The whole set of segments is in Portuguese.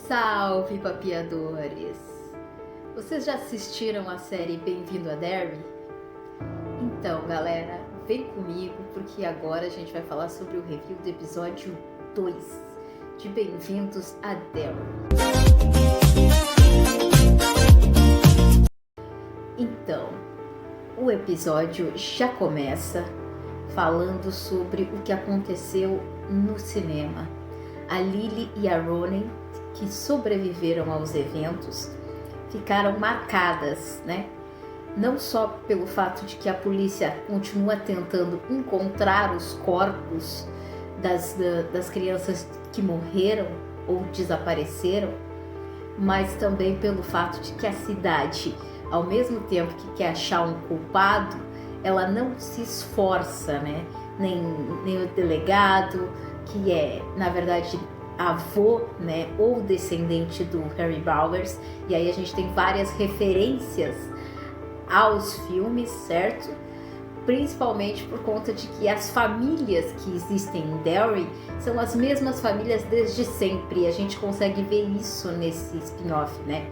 Salve, papiadores! Vocês já assistiram a série Bem-vindo a Derry? Então, galera, vem comigo porque agora a gente vai falar sobre o review do episódio 2 de Bem-vindos a Derry. Então, o episódio já começa falando sobre o que aconteceu no cinema. A Lily e a Ronin, que sobreviveram aos eventos, ficaram marcadas, né? Não só pelo fato de que a polícia continua tentando encontrar os corpos das crianças que morreram ou desapareceram, mas também pelo fato de que a cidade, ao mesmo tempo que quer achar um culpado, ela não se esforça, né? Nem o delegado, que é, na verdade, avô, né, ou descendente do Harry Bowers, e aí a gente tem várias referências aos filmes, certo? Principalmente por conta de que as famílias que existem em Derry são as mesmas famílias desde sempre, e a gente consegue ver isso nesse spin-off, né,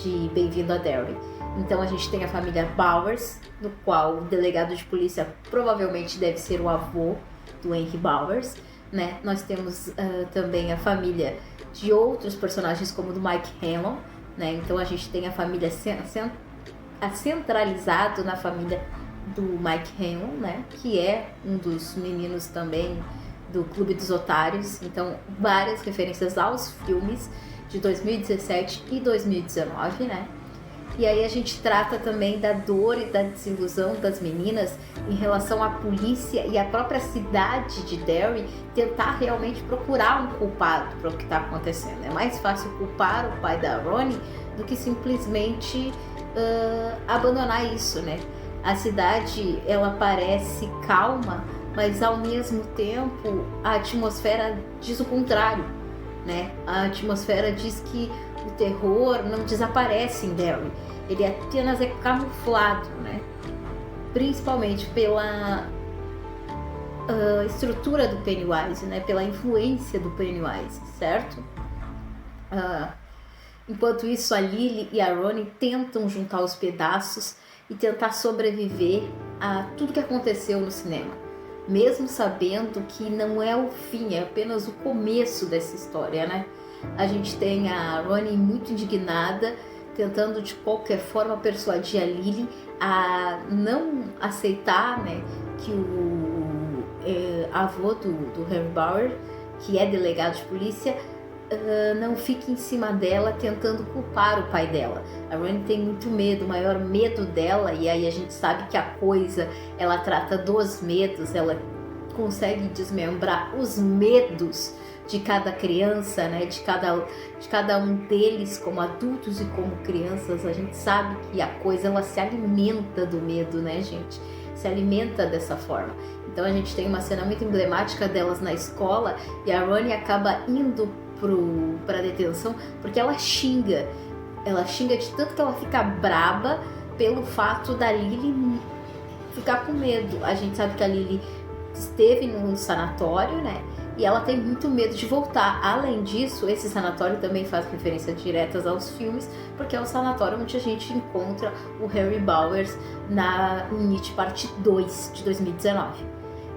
de Bem-vindo a Derry. Então a gente tem a família Bowers, no qual o delegado de polícia provavelmente deve ser o avô do Henry Bowers, né? Nós temos também a família de outros personagens como do Mike Hanlon, né? Então a gente tem a família centralizado na família do Mike Hanlon, né? Que é um dos meninos também do Clube dos Otários. Então várias referências aos filmes de 2017 e 2019, né? E aí a gente trata também da dor e da desilusão das meninas em relação à polícia e à própria cidade de Derry tentar realmente procurar um culpado para o que está acontecendo. É mais fácil culpar o pai da Ronin do que simplesmente abandonar isso, né? A cidade, ela parece calma, mas ao mesmo tempo a atmosfera diz o contrário, né? A atmosfera diz que o terror não desaparece em Derry, ele apenas é camuflado, né? Principalmente pela estrutura do Pennywise, né? Pela influência do Pennywise, certo? Enquanto isso, a Lily e a Ronin tentam juntar os pedaços e tentar sobreviver a tudo que aconteceu no cinema, mesmo sabendo que não é o fim, é apenas o começo dessa história, né? A gente tem a Ronin muito indignada, tentando de qualquer forma persuadir a Lily a não aceitar, né, que o avô do Harry Bauer, que é delegado de polícia, não fique em cima dela tentando culpar o pai dela. A Ronin tem muito medo, o maior medo dela, e aí a gente sabe que a coisa, ela trata dos medos, ela consegue desmembrar os medos de cada criança, né? de cada um deles como adultos e como crianças. A gente sabe que a coisa, ela se alimenta do medo, né, gente? Se alimenta dessa forma. Então a gente tem uma cena muito emblemática delas na escola e a Ronin acaba indo para detenção porque ela xinga de tanto que ela fica braba pelo fato da Lily ficar com medo. A gente sabe que a Lily esteve num sanatório, né? E ela tem muito medo de voltar. Além disso, esse sanatório também faz referências diretas aos filmes, porque é o sanatório onde a gente encontra o Harry Bowers na It Parte 2 de 2019.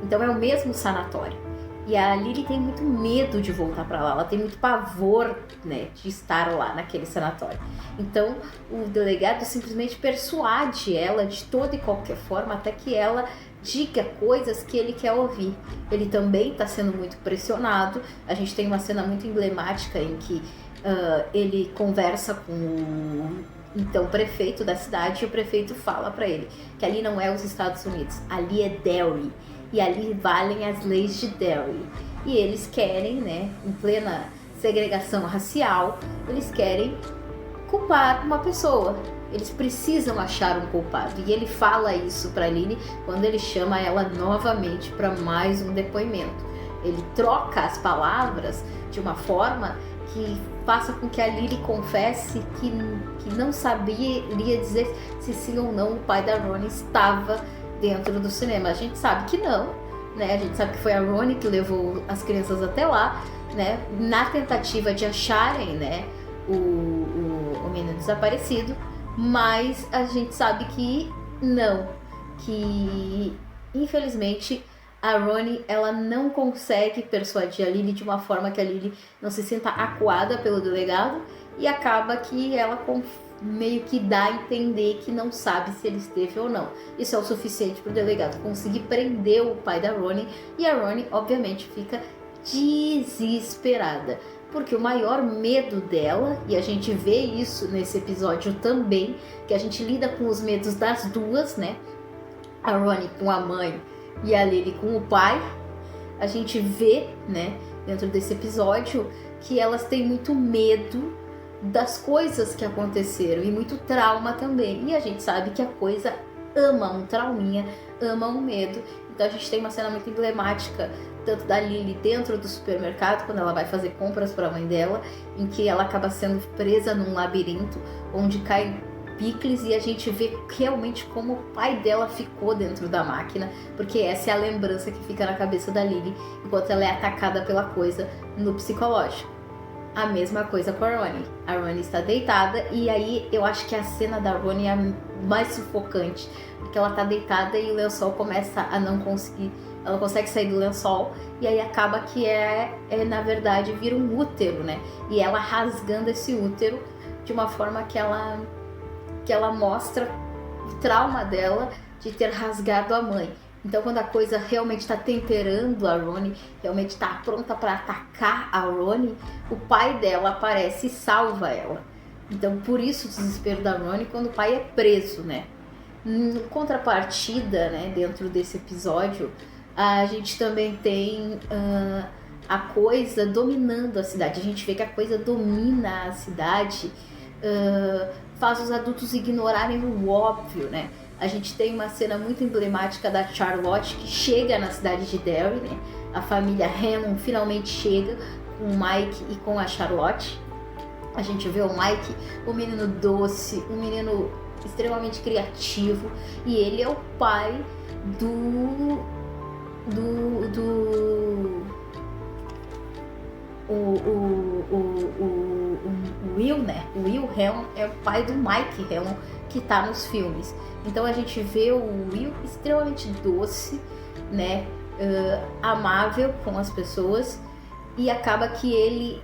Então é o mesmo sanatório. E a Lily tem muito medo de voltar para lá, ela tem muito pavor, né, de estar lá naquele sanatório. Então o delegado simplesmente persuade ela de toda e qualquer forma até que ela diga coisas que ele quer ouvir. Ele também está sendo muito pressionado. A gente tem uma cena muito emblemática em que ele conversa com o então prefeito da cidade, e o prefeito fala para ele que ali não é os Estados Unidos, ali é Derry, e ali valem as leis de Derry. E eles querem, né, em plena segregação racial, eles querem culpar uma pessoa. Eles precisam achar um culpado. E ele fala isso para Lily quando ele chama ela novamente para mais um depoimento. Ele troca as palavras de uma forma que faça com que a Lily confesse que não iria dizer se sim ou não o pai da Ronin estava dentro do cinema. A gente sabe que não, né? A gente sabe que foi a Ronin que levou as crianças até lá, né, na tentativa de acharem, né, o menino desaparecido, mas a gente sabe que não, que infelizmente a Ronnie, ela não consegue persuadir a Lily de uma forma que a Lily não se sinta acuada pelo delegado, e acaba que ela meio que dá a entender que não sabe se ele esteve ou não. Isso é o suficiente para o delegado conseguir prender o pai da Ronnie, e a Ronnie obviamente fica desesperada, porque o maior medo dela, e a gente vê isso nesse episódio também, que a gente lida com os medos das duas, né? A Ronnie com a mãe e a Lily com o pai. A gente vê, né, dentro desse episódio, que elas têm muito medo das coisas que aconteceram e muito trauma também. E a gente sabe que a coisa ama um trauminha, ama um medo. Então a gente tem uma cena muito emblemática, tanto da Lily dentro do supermercado, quando ela vai fazer compras para a mãe dela, em que ela acaba sendo presa num labirinto onde cai picles, e a gente vê realmente como o pai dela ficou dentro da máquina, porque essa é a lembrança que fica na cabeça da Lily enquanto ela é atacada pela coisa no psicológico. A mesma coisa com a Ronnie. A Ronnie está deitada, e aí eu acho que a cena da Ronnie é a mais sufocante, porque ela está deitada e o lençol começa a não conseguir, ela consegue sair do lençol, e aí acaba que na verdade vira um útero, né? E ela rasgando esse útero de uma forma que ela mostra o trauma dela de ter rasgado a mãe. Então, quando a coisa realmente está temperando a Ronnie, realmente está pronta para atacar a Ronnie, o pai dela aparece e salva ela. Então, por isso o desespero da Ronnie quando o pai é preso, né? Em contrapartida, né, dentro desse episódio, a gente também tem a coisa dominando a cidade. A gente vê que a coisa domina a cidade, faz os adultos ignorarem o óbvio, né? A gente tem uma cena muito emblemática da Charlotte, que chega na cidade de Derry, né? A família Hannon finalmente chega com o Mike e com a Charlotte. A gente vê o Mike, um menino doce, um menino extremamente criativo, e ele é o pai do Will, né? O Will Hannon é o pai do Mike Hannon, que tá nos filmes. Então a gente vê o Will extremamente doce, né? Amável com as pessoas, e acaba que ele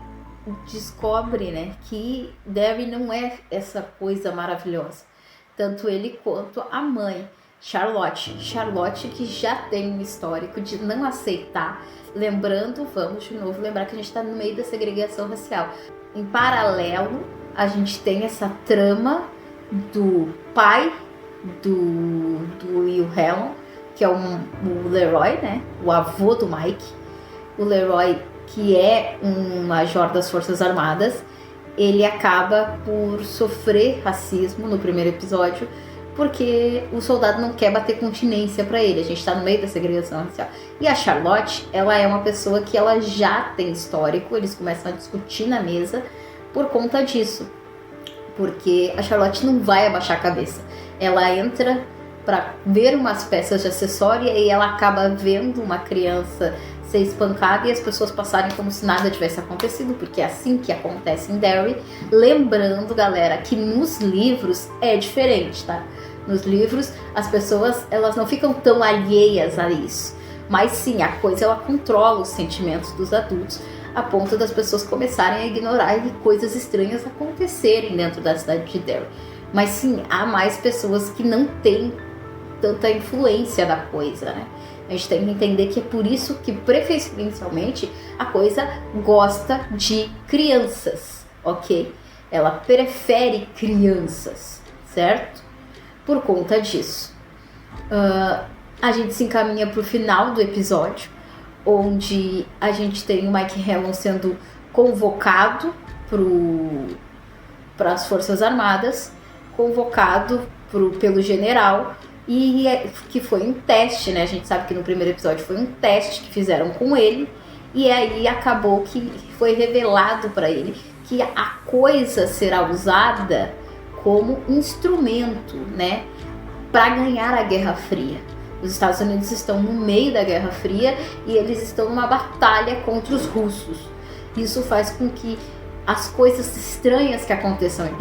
descobre, né, que Derry não é essa coisa maravilhosa. Tanto ele quanto a mãe, Charlotte, que já tem um histórico de não aceitar. Lembrando, vamos de novo lembrar que a gente está no meio da segregação racial. Em paralelo, a gente tem essa trama do pai do Will Hannon, que é o Leroy, né? O avô do Mike. O Leroy, que é um major das Forças Armadas, ele acaba por sofrer racismo no primeiro episódio, porque o soldado não quer bater continência para ele. A gente está no meio da segregação racial. E a Charlotte, ela é uma pessoa que ela já tem histórico, eles começam a discutir na mesa por conta disso. Porque a Charlotte não vai abaixar a cabeça. Ela entra para ver umas peças de acessório e ela acaba vendo uma criança ser espancada e as pessoas passarem como se nada tivesse acontecido, porque é assim que acontece em Derry. Lembrando, galera, que nos livros é diferente, tá? Nos livros, as pessoas, elas não ficam tão alheias a isso. Mas sim, a coisa, ela controla os sentimentos dos adultos, a ponto das pessoas começarem a ignorar e coisas estranhas acontecerem dentro da cidade de Derry. Mas sim, há mais pessoas que não têm tanta influência da coisa, né? A gente tem que entender que é por isso que, preferencialmente, a coisa gosta de crianças, ok? Ela prefere crianças, certo? Por conta disso. A gente se encaminha para o final do episódio, onde a gente tem o Mike Hannon sendo convocado para as Forças Armadas, convocado pelo general, e que foi um teste, né? A gente sabe que no primeiro episódio foi um teste que fizeram com ele, e aí acabou que foi revelado para ele que a coisa será usada como instrumento, né, para ganhar a Guerra Fria. Os Estados Unidos estão no meio da Guerra Fria e eles estão numa batalha contra os russos. Isso faz com que as coisas estranhas que aconteçam em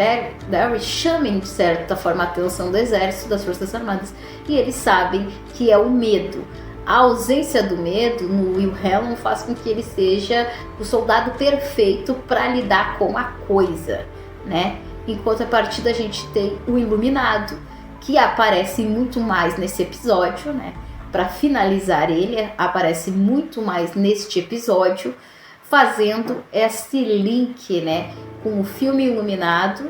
Derry chamem de certa forma a atenção do exército, das forças armadas, e eles sabem que é o medo. A ausência do medo no Wilhelm faz com que ele seja o soldado perfeito para lidar com a coisa, né? Enquanto a partida a gente tem o Iluminado, que aparece muito mais nesse episódio, né? Para finalizar, ele aparece muito mais neste episódio, fazendo esse link, né, com o filme Iluminado,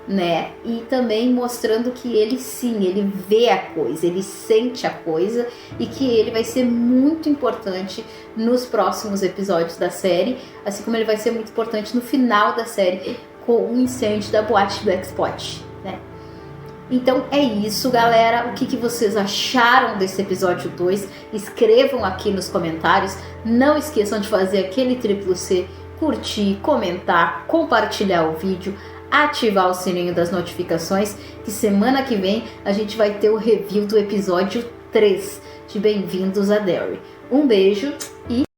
né, e também mostrando que ele sim, ele vê a coisa, ele sente a coisa e que ele vai ser muito importante nos próximos episódios da série, assim como ele vai ser muito importante no final da série com o incêndio da boate Black Spot, né. Então é isso, galera. O que vocês acharam desse episódio 2? Escrevam aqui nos comentários. Não esqueçam de fazer aquele triplo C, curtir, comentar, compartilhar o vídeo, ativar o sininho das notificações, que semana que vem a gente vai ter o review do episódio 3 de Bem-vindos a Derry. Um beijo e